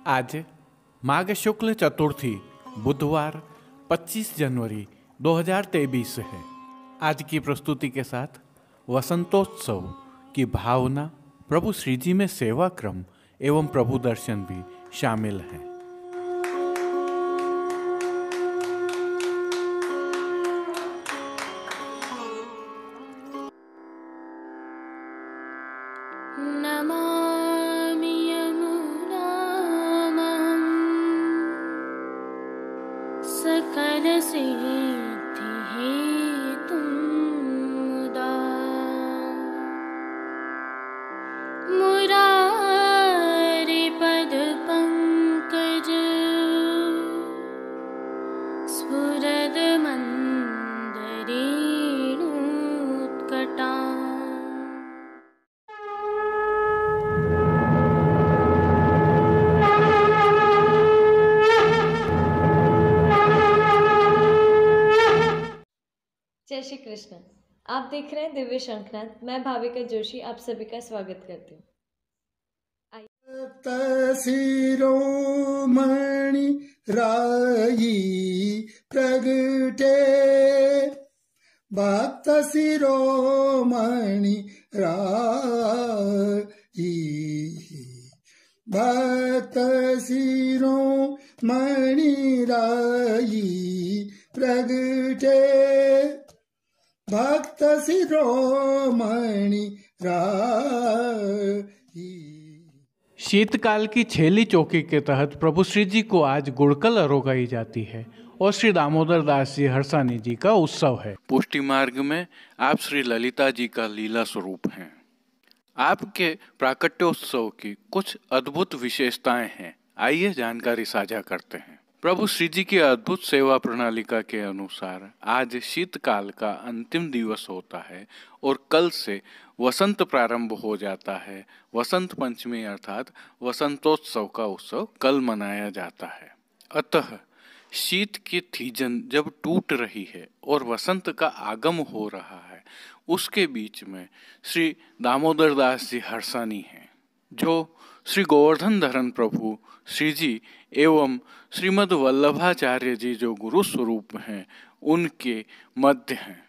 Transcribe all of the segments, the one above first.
आज माघ शुक्ल चतुर्थी बुधवार 25 जनवरी 2023 है। आज की प्रस्तुति के साथ वसंतोत्सव की भावना, प्रभु श्री जी में सेवा क्रम एवं प्रभु दर्शन भी शामिल हैं। सकल सिद्धि हेतु मुदा मुरारि पद पंकज स्फुरद मंदरेणुत्कटा। जय श्री कृष्ण। आप देख रहे हैं दिव्य शंखनाद। मैं भाविका जोशी आप सभी का स्वागत करती हूँ। शिरोमणि राई प्रगटे, भक्त शिरोमणि राई, भक्त शिरोमणि राई प्रगटे, भक्त शिरोमणि राई। शीतकाल की छेली चौकी के तहत प्रभु श्री जी को आज गुड़कल अरोगाई जाती है और श्री दामोदर दास जी हरसानी जी का उत्सव है। पुष्टि मार्ग में आप श्री ललिता जी का लीला स्वरूप हैं। आपके प्राकट्योत्सव की कुछ अद्भुत विशेषताएं हैं, आइए जानकारी साझा करते हैं। प्रभु श्री जी की अद्भुत सेवा प्रणालिका के अनुसार आज शीतकाल का अंतिम दिवस होता है और कल से वसंत प्रारंभ हो जाता है। वसंत पंचमी अर्थात वसंतोत्सव का उत्सव कल मनाया जाता है। अतः शीत की थीजन जब टूट रही है और वसंत का आगम हो रहा है, उसके बीच में श्री दामोदर दास जी हरसानी हैं, जो श्री गोवर्धन धरन प्रभु श्री जी एवं श्रीमद् वल्लभाचार्य जी जो गुरु स्वरूप हैं, उनके मध्य हैं।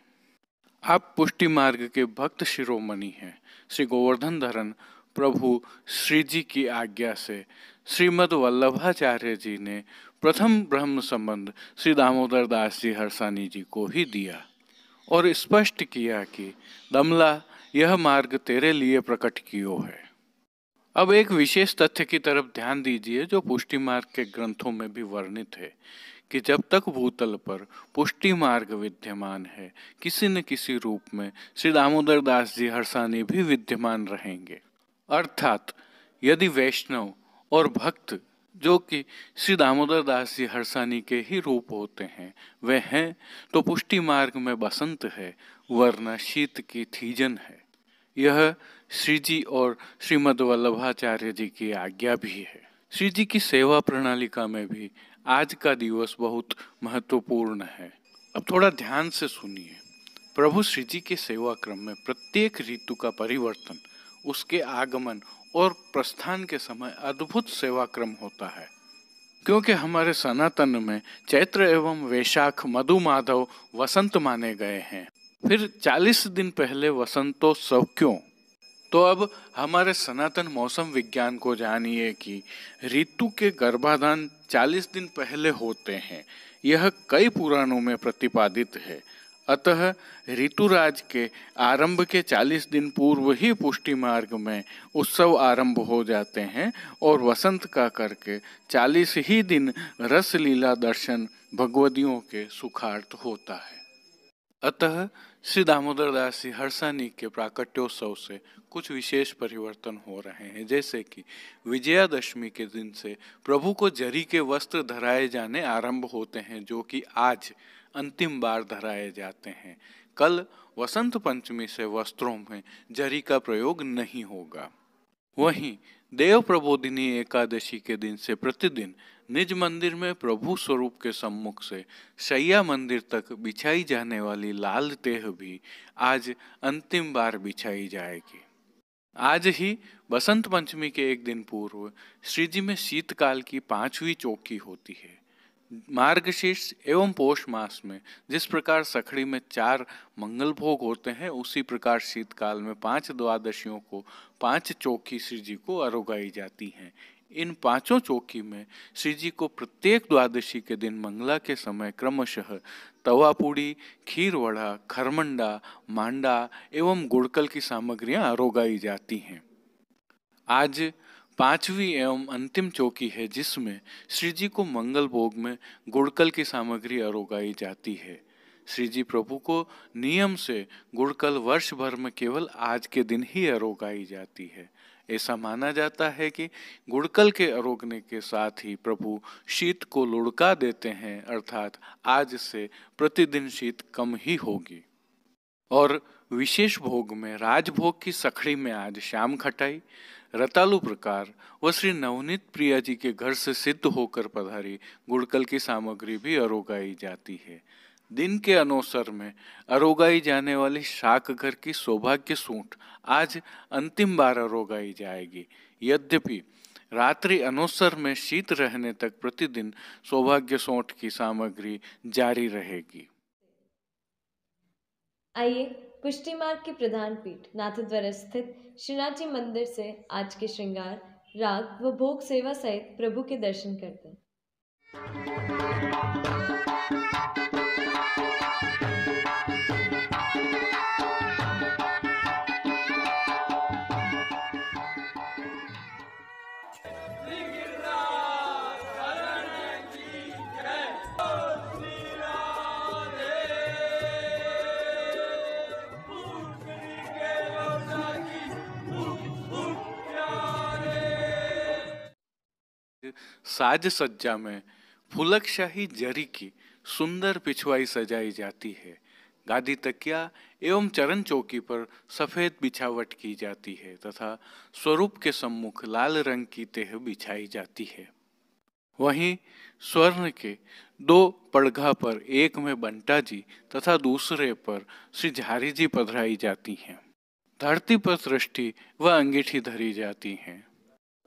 आप पुष्टि मार्ग के भक्त शिरोमणि हैं। श्री गोवर्धन धरन प्रभु श्री जी की आज्ञा से श्रीमद् वल्लभाचार्य जी ने प्रथम ब्रह्म संबंध श्री दामोदर दास जी हरसानी जी को ही दिया और स्पष्ट किया कि दमला यह मार्ग तेरे लिए प्रकट कियो है। अब एक विशेष तथ्य की तरफ ध्यान दीजिए जो पुष्टि मार्ग के ग्रंथों में भी वर्णित है कि जब तक भूतल पर पुष्टि मार्ग विद्यमान है, किसी न किसी रूप में श्री दामोदर दास जी हरसानी भी विद्यमान रहेंगे। अर्थात यदि वैष्णव और भक्त जो कि श्री दामोदर दास जी हरसानी के ही रूप होते हैं वे हैं, तो पुष्टि मार्ग में बसंत है, वरना शीत की थीजन है। यह श्री जी और श्रीमद् वल्लभाचार्य जी की आज्ञा भी है। श्री जी की सेवा प्रणालिका में भी आज का दिवस बहुत महत्वपूर्ण है। अब थोड़ा ध्यान से सुनिए। प्रभु श्री जी के सेवा क्रम में प्रत्येक ऋतु का परिवर्तन, उसके आगमन और प्रस्थान के समय अद्भुत सेवा क्रम होता है। क्योंकि हमारे सनातन में चैत्र एवं वैशाख मधु माधव वसंत माने गए हैं, फिर 40 दिन पहले वसंतोत्सव क्यों? तो अब हमारे सनातन मौसम विज्ञान को जानिए कि ऋतु के गर्भाधान 40 दिन पहले होते हैं। यह कई पुराणों में प्रतिपादित है। अतः ऋतुराज के आरंभ के 40 दिन पूर्व ही पुष्टि मार्ग में उत्सव आरंभ हो जाते हैं और वसंत का करके 40 ही दिन रस लीला दर्शन भगवदियों के सुखार्थ होता है। अतः श्री दामोदर दास जी हरसानी के प्राकट्योत्सव से कुछ विशेष परिवर्तन हो रहे हैं, जैसे कि विजयादशमी के दिन से प्रभु को जरी के वस्त्र धराए जाने आरंभ होते हैं, जो कि आज अंतिम बार धराए जाते हैं। कल वसंत पंचमी से वस्त्रों में जरी का प्रयोग नहीं होगा। वहीं देव प्रबोधिनी एकादशी के दिन से प्रतिदिन निज मंदिर में प्रभु स्वरूप के सम्मुख से शैया मंदिर तक बिछाई जाने वाली लाल तेह भी आज अंतिम बार बिछाई जाएगी। आज ही बसंत पंचमी के एक दिन पूर्व श्री जी में शीतकाल की 5वीं चौकी होती है। मार्गशीर्ष एवं पौष मास में जिस प्रकार सखड़ी में 4 मंगल भोग होते हैं, उसी प्रकार शीतकाल में 5 द्वादशियों को 5 चौकी श्री जी को अरोगाई जाती हैं। इन 5 चौकी में श्री जी को प्रत्येक द्वादशी के दिन मंगला के समय क्रमशः तवा पूड़ी, खीर वड़ा, खरमंडा, मांडा एवं गुड़कल की सामग्रियां अरोगाई जाती हैं। आज 5वीं एवं अंतिम चौकी है, जिसमें श्री जी को मंगल भोग में गुड़कल की सामग्री अरोगाई जाती है। श्री जी प्रभु को नियम से गुड़कल वर्ष भर में केवल आज के दिन ही अरोगाई जाती है। ऐसा माना जाता है कि गुड़कल के अरोगने के साथ ही प्रभु शीत को लुढ़का देते हैं, अर्थात आज से प्रतिदिन शीत कम ही होगी। और विशेष भोग में राजभोग की सखड़ी में आज शाम खटाई, रतालू प्रकार व श्री नवनीत प्रिया जी के घर से सिद्ध होकर पधारी गुड़कल की सामग्री भी अरोगाई जाती है। दिन के अनोसर में अरोगाई जाने वाली शाक घर की सौभाग्य सूंठ आज अंतिम बार अरोगाई जाएगी। यद्यपि रात्रि अनोसर में शीत रहने तक प्रतिदिन सौभाग्य सूंठ की सामग्री जारी रहेगी। आइए कुश्ती मार्ग की प्रधान पीठ नाथद्वारा स्थित श्रीनाथ जी मंदिर से आज के श्रृंगार, राग व भोग सेवा सहित प्रभु के दर्शन करते हैं। साज सज्जा में फुलकशाही जरी की सुंदर पिछवाई सजाई जाती है। गादी तकिया एवं चरण चौकी पर सफेद बिछावट की जाती है तथा स्वरूप के सम्मुख लाल रंग की तेह बिछाई जाती है। वहीं स्वर्ण के 2 पड़घा पर एक में बंटा जी तथा दूसरे पर श्री झारी जी पधराई जाती हैं। धरती पर दृष्टि व अंगीठी धरी जाती हैं।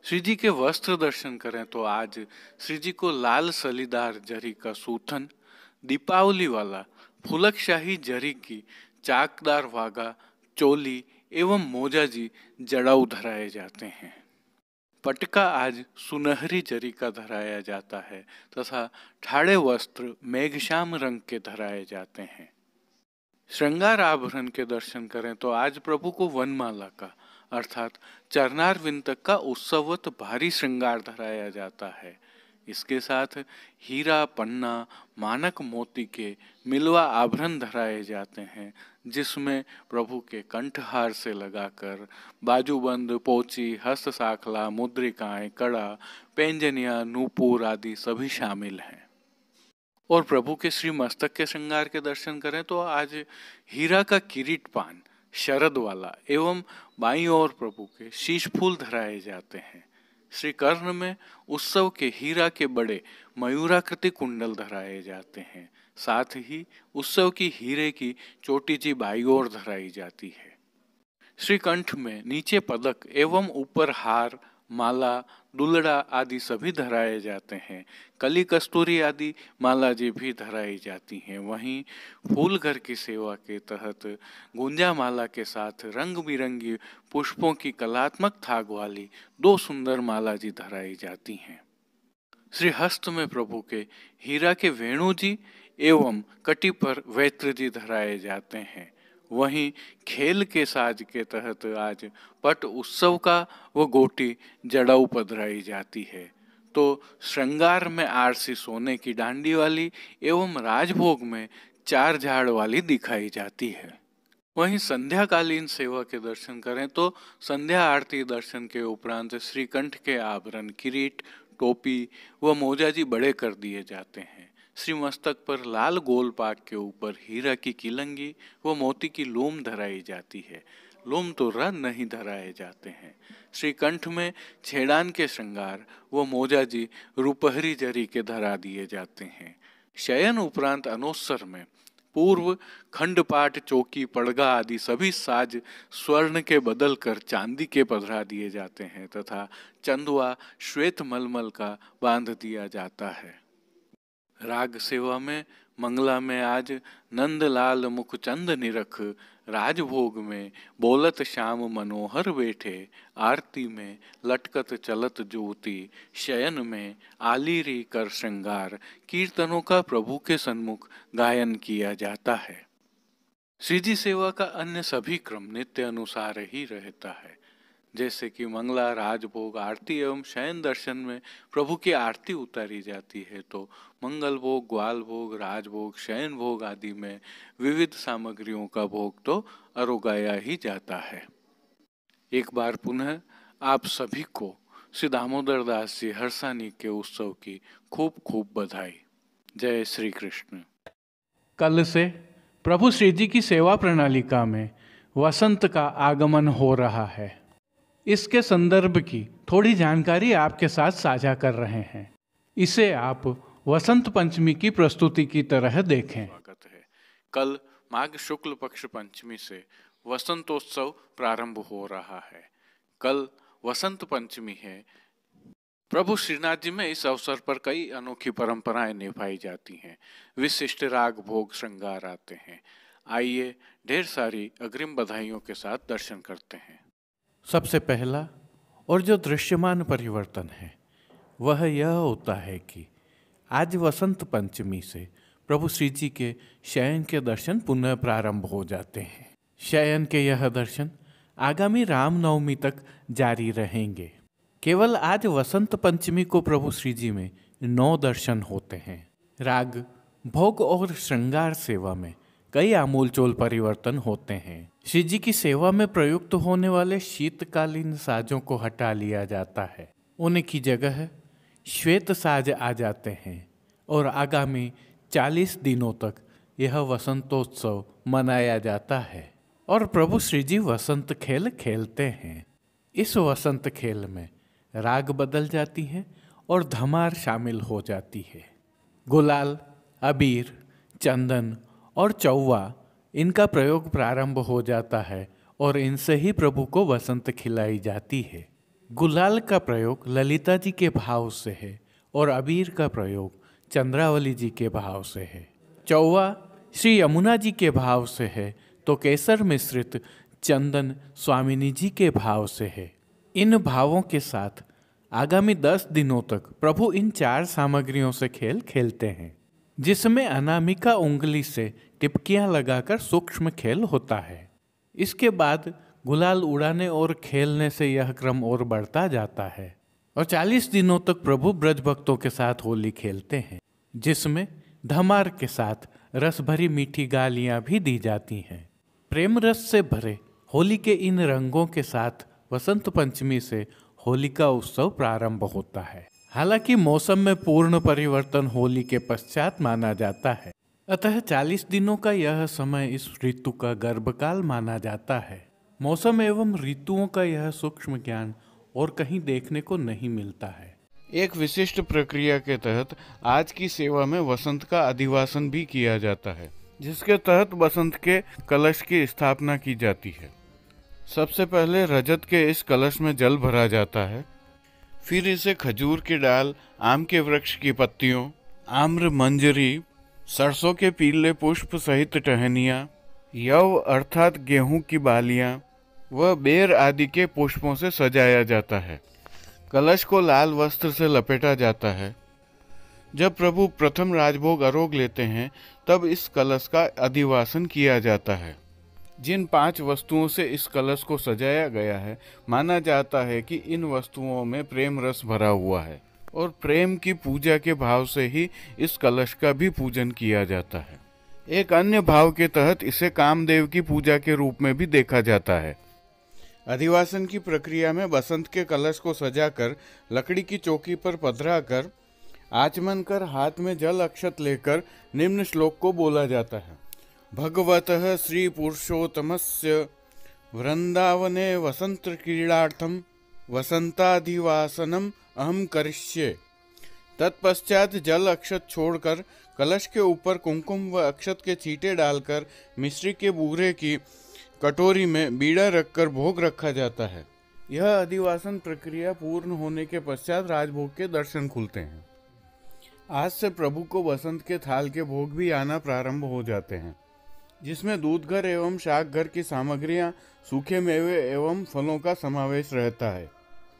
श्री जी के वस्त्र दर्शन करें तो आज श्री जी को लाल सलीदार जरी का सूथन, दीपावली वाला फुलकशाही जरी की चाकदार वागा, चोली एवं मोजा जी जड़ाऊ धराए जाते हैं। पटका आज सुनहरी जरी का धराया जाता है तथा ठाड़े वस्त्र मेघश्याम रंग के धराए जाते हैं। श्रृंगार आभरण के दर्शन करें तो आज प्रभु को वनमाला का अर्थात चरनार विंतक का उत्सवत भारी श्रृंगार धराया जाता है। इसके साथ हीरा, पन्ना, मानक मोती के मिलवा आभरण धराए जाते हैं, जिसमें प्रभु के कंठहार से लगाकर बाजूबंद, पोची, हस्त साखला, मुद्रिकाएं, कड़ा, पैंजनिया, नूपुर आदि सभी शामिल हैं। और प्रभु के श्री मस्तक के श्रृंगार के दर्शन करें तो आज हीरा का किरीट पान शरद वाला एवं बाईं ओर प्रभु के शीश फूल धराए जाते हैं। श्री कर्ण में उत्सव के हीरा के बड़े मयूराकृति कुंडल धराए जाते हैं। साथ ही उत्सव की हीरे की चोटी जी बाईं ओर धराई जाती है। श्री कंठ में नीचे पदक एवं ऊपर हार, माला, दुलड़ा आदि सभी धराए जाते हैं। कली कस्तूरी आदि माला जी भी धराई जाती हैं। वहीं फूल घर की सेवा के तहत गुंजा माला के साथ रंग बिरंगी पुष्पों की कलात्मक थाग वाली 2 सुंदर माला जी धराई जाती हैं। श्री हस्त में प्रभु के हीरा के वेणु जी एवं कटी पर वैत्र जी धराए जाते हैं। वहीं खेल के साज के तहत आज पट उत्सव का वो गोटी जड़ाऊ पधराई जाती है। तो श्रृंगार में आरसी सोने की डांडी वाली एवं राजभोग में 4 झाड़ वाली दिखाई जाती है। वहीं संध्याकालीन सेवा के दर्शन करें तो संध्या आरती दर्शन के उपरांत श्रीकंठ के आभरण, किरीट, टोपी व मोजा जी बड़े कर दिए जाते हैं। श्री मस्तक पर लाल गोल पाक के ऊपर हीरा की किलंगी व मोती की लोम धराई जाती है। लोम तो रन नहीं धराए जाते हैं। श्री कंठ में छेड़ान के श्रृंगार व मोजा जी रुपहरी जरी के धरा दिए जाते हैं। शयन उपरांत अनोत्सर में पूर्व खंडपाट, चौकी, पड़गा आदि सभी साज स्वर्ण के बदल कर चांदी के पधरा दिए जाते हैं तथा चंदुआ श्वेत मलमल का बांध दिया जाता है। राग सेवा में मंगला में आज नंदलाल मुख चंद निरख, राजभोग में बोलत श्याम मनोहर बैठे, आरती में लटकत चलत ज्योति, शयन में आलीरी कर श्रृंगार, कीर्तनों का प्रभु के सन्मुख गायन किया जाता है। श्रीजी सेवा का अन्य सभी क्रम नित्य अनुसार ही रहता है, जैसे कि मंगला, राजभोग, आरती एवं शयन दर्शन में प्रभु की आरती उतारी जाती है, तो मंगल भोग, ग्वाल भोग, राजभोग, शयन भोग आदि में विविध सामग्रियों का भोग तो अरोगाया ही जाता है। एक बार पुनः आप सभी को श्री दामोदर दास जी हर्षानी के उत्सव की खूब खूब बधाई। जय श्री कृष्ण। कल से प्रभु श्री जी की सेवा प्रणालिका में वसंत का आगमन हो रहा है। इसके संदर्भ की थोड़ी जानकारी आपके साथ साझा कर रहे हैं। इसे आप वसंत पंचमी की प्रस्तुति की तरह देखें। स्वागत है। कल माघ शुक्ल पक्ष पंचमी से वसंतोत्सव प्रारंभ हो रहा है। कल वसंत पंचमी है। प्रभु श्रीनाथ जी में इस अवसर पर कई अनोखी परंपराएं निभाई जाती हैं। विशिष्ट राग भोग श्रृंगार आते हैं। आइए ढेर सारी अग्रिम बधाइयों के साथ दर्शन करते हैं। सबसे पहला और जो दृश्यमान परिवर्तन है वह यह होता है कि आज वसंत पंचमी से प्रभु श्री जी के शयन के दर्शन पुनः प्रारंभ हो जाते हैं। शयन के यह दर्शन आगामी रामनवमी तक जारी रहेंगे। केवल आज वसंत पंचमी को प्रभु श्री जी में 9 दर्शन होते हैं। राग भोग और श्रृंगार सेवा में कई आमूलचूल परिवर्तन होते हैं। श्री जी की सेवा में प्रयुक्त होने वाले शीतकालीन साजों को हटा लिया जाता है। उनकी जगह श्वेत साज आ जाते हैं और आगामी 40 दिनों तक यह वसंतोत्सव मनाया जाता है और प्रभु श्री जी वसंत खेल खेलते हैं। इस वसंत खेल में राग बदल जाती है और धमार शामिल हो जाती है। गुलाल, अबीर, चंदन और चौवा इनका प्रयोग प्रारंभ हो जाता है और इनसे ही प्रभु को वसंत खिलाई जाती है। गुलाल का प्रयोग ललिता जी के भाव से है और अबीर का प्रयोग चंद्रावली जी के भाव से है। चौवा श्री यमुना जी के भाव से है तो केसर मिश्रित चंदन स्वामिनी जी के भाव से है। इन भावों के साथ आगामी 10 दिनों तक प्रभु इन 4 सामग्रियों से खेल खेलते हैं, जिसमें अनामिका उंगली से टिपकियां लगाकर सूक्ष्म खेल होता है। इसके बाद गुलाल उड़ाने और खेलने से यह क्रम और बढ़ता जाता है और 40 दिनों तक प्रभु ब्रज भक्तों के साथ होली खेलते हैं, जिसमें धमार के साथ रस भरी मीठी गालियां भी दी जाती हैं। प्रेम रस से भरे होली के इन रंगों के साथ वसंत पंचमी से होली का उत्सव प्रारंभ होता है। हालांकि मौसम में पूर्ण परिवर्तन होली के पश्चात माना जाता है, अतः 40 दिनों का यह समय इस ऋतु का गर्भकाल माना जाता है। मौसम एवं ऋतुओं का यह सूक्ष्म ज्ञान और कहीं देखने को नहीं मिलता है। एक विशिष्ट प्रक्रिया के तहत आज की सेवा में वसंत का अधिवासन भी किया जाता है, जिसके तहत वसंत के कलश की स्थापना की जाती है। सबसे पहले रजत के इस कलश में जल भरा जाता है, फिर इसे खजूर की डाल, आम के वृक्ष की पत्तियों, आम्र मंजरी, सरसों के पीले पुष्प सहित टहनियाँ, यव अर्थात गेहूं की बालियाँ व बेर आदि के पुष्पों से सजाया जाता है। कलश को लाल वस्त्र से लपेटा जाता है। जब प्रभु प्रथम राजभोग आरोग लेते हैं तब इस कलश का अधिवासन किया जाता है। जिन 5 वस्तुओं से इस कलश को सजाया गया है, माना जाता है कि इन वस्तुओं में प्रेम रस भरा हुआ है और प्रेम की पूजा के भाव से ही इस कलश का भी पूजन किया जाता है। एक अन्य भाव के तहत इसे कामदेव की पूजा के रूप में भी देखा जाता है। अधिवासन की प्रक्रिया में बसंत के कलश को सजाकर लकड़ी की चौकी पर पधरा कर आचमन कर हाथ में जल अक्षत लेकर निम्न श्लोक को बोला जाता है। भगवतः श्री पुरुषोत्तमस्य वृंदावने वसंत क्रीडार्थम वसंताधिवासनम अहम करिष्ये तत्पश्चात जल अक्षत छोड़कर कलश के ऊपर कुमकुम व अक्षत के छींटे डालकर मिश्री के बूरे की कटोरी में बीड़ा रखकर भोग रखा जाता है। यह अधिवासन प्रक्रिया पूर्ण होने के पश्चात राजभोग के दर्शन खुलते हैं। आज से प्रभु को बसंत के थाल के भोग भी आना प्रारंभ हो जाते हैं, जिसमें दूध घर एवं शाक घर की सामग्रियां, सूखे मेवे एवं फलों का समावेश रहता है।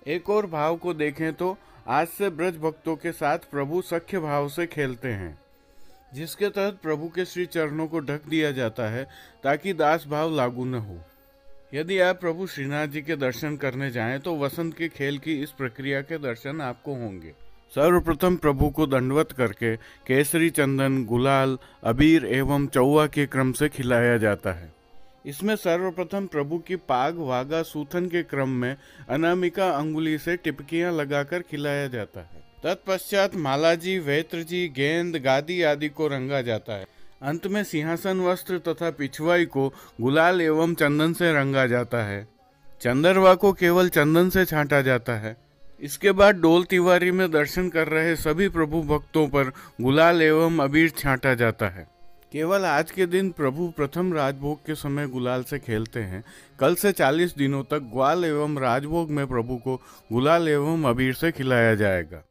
एक और भाव को देखें तो आज से ब्रज भक्तों के साथ प्रभु सख्य भाव से खेलते हैं, जिसके तहत प्रभु के श्री चरणों को ढक दिया जाता है ताकि दास भाव लागू न हो। यदि आप प्रभु श्रीनाथ जी के दर्शन करने जाएं तो वसंत के खेल की इस प्रक्रिया के दर्शन आपको होंगे। सर्वप्रथम प्रभु को दंडवत करके केसरी, चंदन, गुलाल, अबीर एवं चौवा के क्रम से खिलाया जाता है। इसमें सर्वप्रथम प्रभु की पाग, वागा, सूथन के क्रम में अनामिका अंगुली से टिपकियां लगाकर खिलाया जाता है। तत्पश्चात मालाजी, वेत्रजी, गेंद, गादी आदि को रंगा जाता है। अंत में सिंहासन वस्त्र तथा पिछवाई को गुलाल एवं चंदन से रंगा जाता है। चंदरवा को केवल चंदन से छांटा जाता है। इसके बाद डोल तिवारी में दर्शन कर रहे सभी प्रभु भक्तों पर गुलाल एवं अबीर छांटा जाता है। केवल आज के दिन प्रभु प्रथम राजभोग के समय गुलाल से खेलते हैं। कल से 40 दिनों तक ग्वाल एवं राजभोग में प्रभु को गुलाल एवं अबीर से खिलाया जाएगा।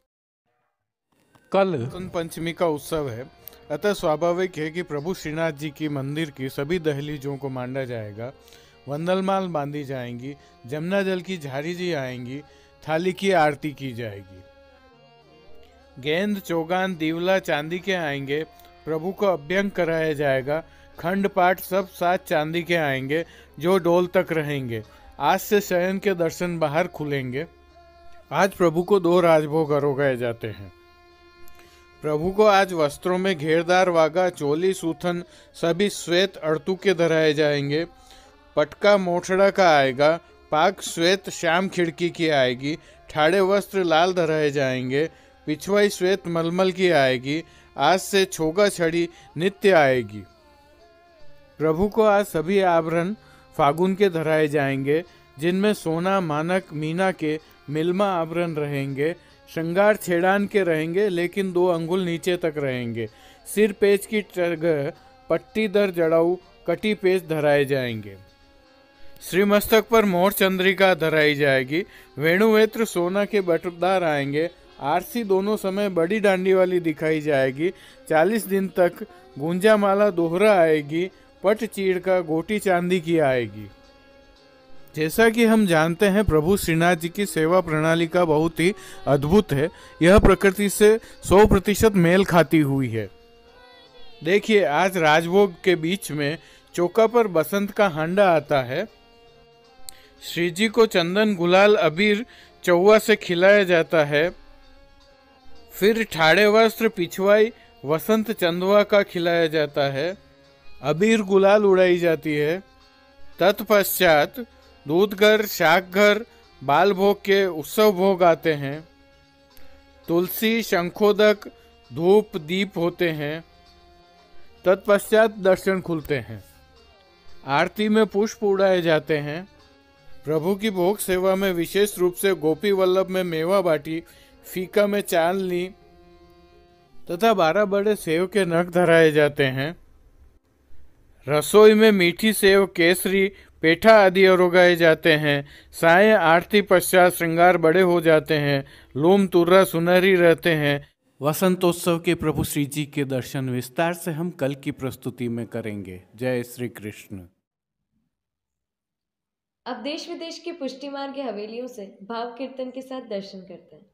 कल वसंत पंचमी का उत्सव है, अतः स्वाभाविक है कि प्रभु श्रीनाथ जी की मंदिर की सभी दहलीजों को मांडा जाएगा, वंदलमाल बांधी जाएंगी, जमुना जल की झारी जी आएंगी, थाली की आरती की जाएगी। गेंद, चौगान, दीवला चांदी के आएंगे, प्रभु को अभ्यंग कराया जाएगा। खंड पाठ सब 7 चांदी के आएंगे जो डोल तक रहेंगे। आज से शयन के दर्शन बाहर खुलेंगे। आज प्रभु को 2 राजभोग आरोगाए जाते हैं। प्रभु को आज वस्त्रों में घेरदार वागा, चोली, सूथन सभी श्वेत अड़तू के धराए जाएंगे। पटका मोठड़ा का आएगा, पाग श्वेत श्याम खिड़की की आएगी, ठाड़े वस्त्र लाल धराए जाएंगे, पिछवाई श्वेत मलमल की आएगी। आज से छोगा छड़ी नित्य आएगी। प्रभु को आज सभी आभरण फागुन के धराए जाएंगे, जिनमें सोना, मानक, मीना के मिलमा आभरण रहेंगे। श्रृंगार छेड़ान के रहेंगे, लेकिन 2 अंगुल नीचे तक रहेंगे। सिर पेच की जगह पट्टीदर जड़ाऊ कटी पेच धराए जाएंगे। श्रीमस्तक पर मोर चंद्रिका धराई जाएगी। वेणुवेत्र सोना के बटुकदार आएंगे। आरसी दोनों समय बड़ी डांडी वाली दिखाई जाएगी। 40 दिन तक गुंजा माला दोहरा आएगी। पट चीड़ का गोटी चांदी की आएगी। जैसा कि हम जानते हैं, प्रभु श्रीनाथ जी की सेवा प्रणाली का बहुत ही अद्भुत है। यह प्रकृति से 100% मेल खाती हुई है। देखिए, आज राजभोग के बीच में चौका पर बसंत का हांडा आता है। श्री जी को चंदन, गुलाल, अबीर चौवा से खिलाया जाता है। फिर ठाड़े वस्त्र, पिछवाई, वसंत चंदवा का खिलाया जाता है। अबीर गुलाल उड़ाई जाती है। तत्पश्चात दूध घर, शाक घर, बाल भोग के उत्सव भोग आते हैं। तुलसी, शंखोदक, धूप, दीप होते हैं। तत्पश्चात दर्शन खुलते हैं। आरती में पुष्प उड़ाए जाते हैं। प्रभु की भोग सेवा में विशेष रूप से गोपी वल्लभ में मेवा बाटी, फीका में चांदनी तथा 12 बड़े सेव के नग धराए जाते हैं। रसोई में मीठी सेव, केसरी, पेठा आदि आरोगाए जाते हैं। सायं आरती पश्चात श्रृंगार बड़े हो जाते हैं। लोम तुर्रा सुनहरी रहते हैं। वसंतोत्सव के प्रभु श्री जी के दर्शन विस्तार से हम कल की प्रस्तुति में करेंगे। जय श्री कृष्ण। अब देश विदेश की पुष्टि मार्ग की हवेलियों से भाव कीर्तन के साथ दर्शन करते हैं।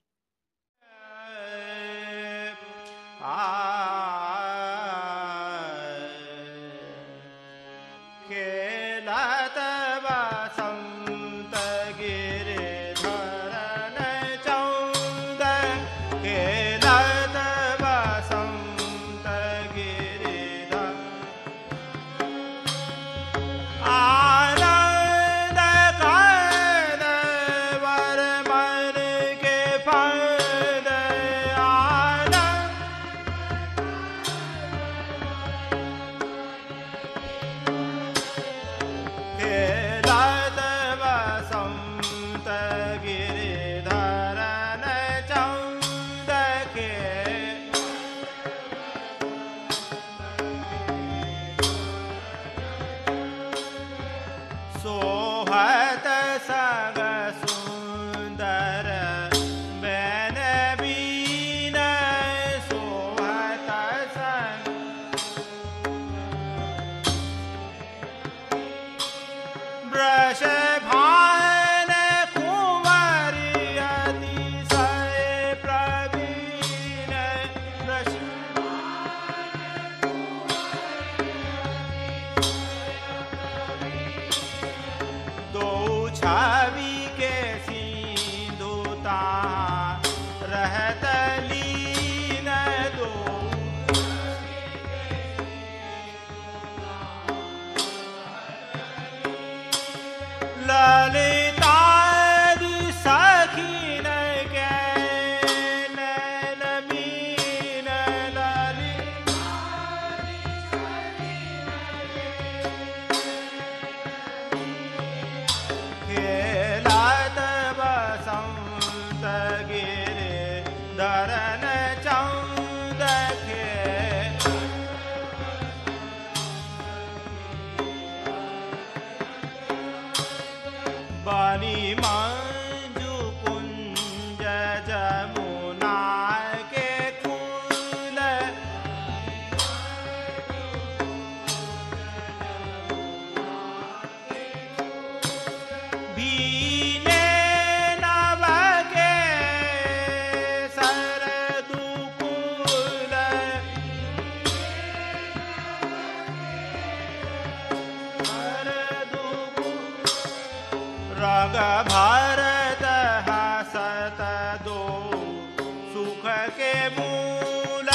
के मूल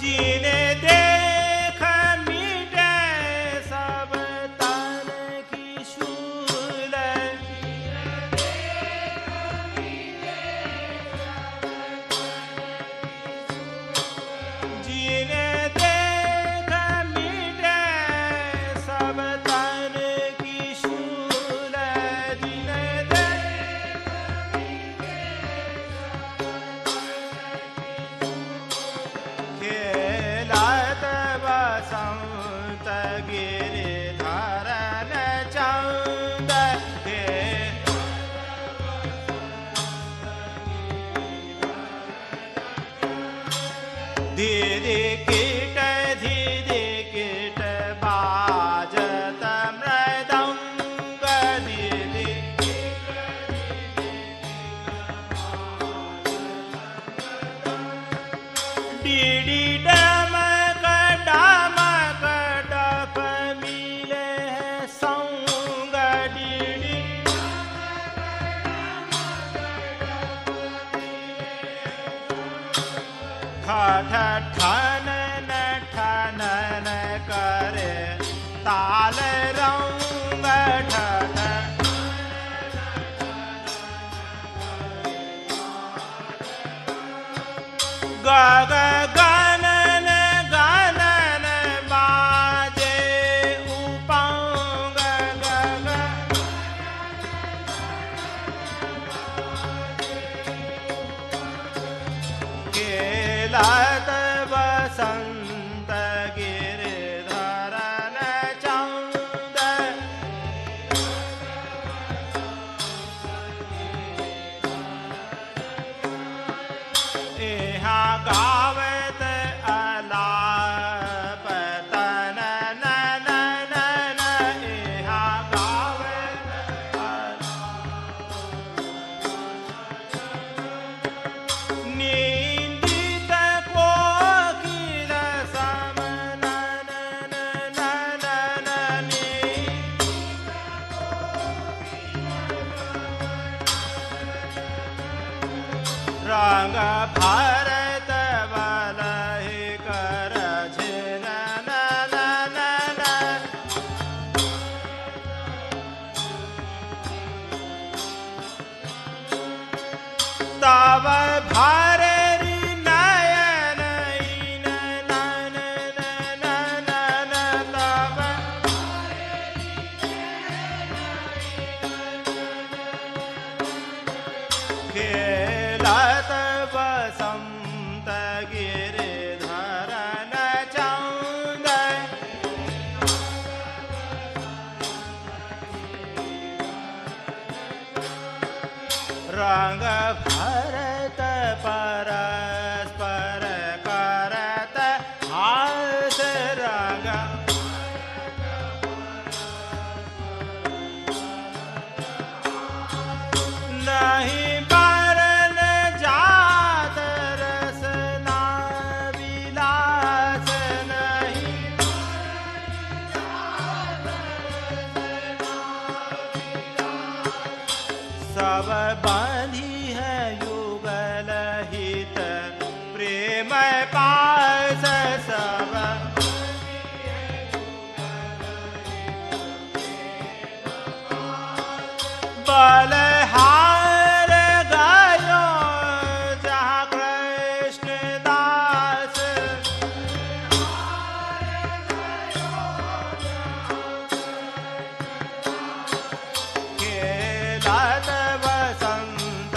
जीने देख मिटे सब तन की शूल जीने देख मिटे सब तन की शूल जीने देख खेलत बसंत गिरिधरन चंद धीरे कीट धीरे कीट बाजत मृदंग धीरे डीडी डमक डमक डफ मिले संग डीडी ठठ ठनन ठनन करे ताल रंग ठठ गग गनन गनन बाजे उपांग गग खेलत बसंत गिरिधरन चंद यहाँ गावत अलाप तनन नन यहाँ गावत निंदित कोकिल सम नन नन रंग भरत बलहि कर झिन नन तब भररि नयन इन नन तब खेलत बसंत गिरिधरन चंद रंग भरत परस्पर करत हास रंग नहीं बरन जात रसना विलास नहीं सब बांधी है युगल हित प्रेम पास सब बलहार गयो जहाँ कृष्ण दास खेलत बसंत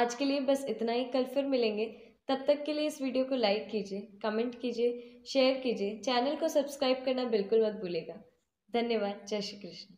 आज के लिए बस इतना ही। कल फिर मिलेंगे। तब तक के लिए इस वीडियो को लाइक कीजिए, कमेंट कीजिए, शेयर कीजिए, चैनल को सब्सक्राइब करना बिल्कुल मत भूलिएगा। धन्यवाद। जय श्री कृष्ण।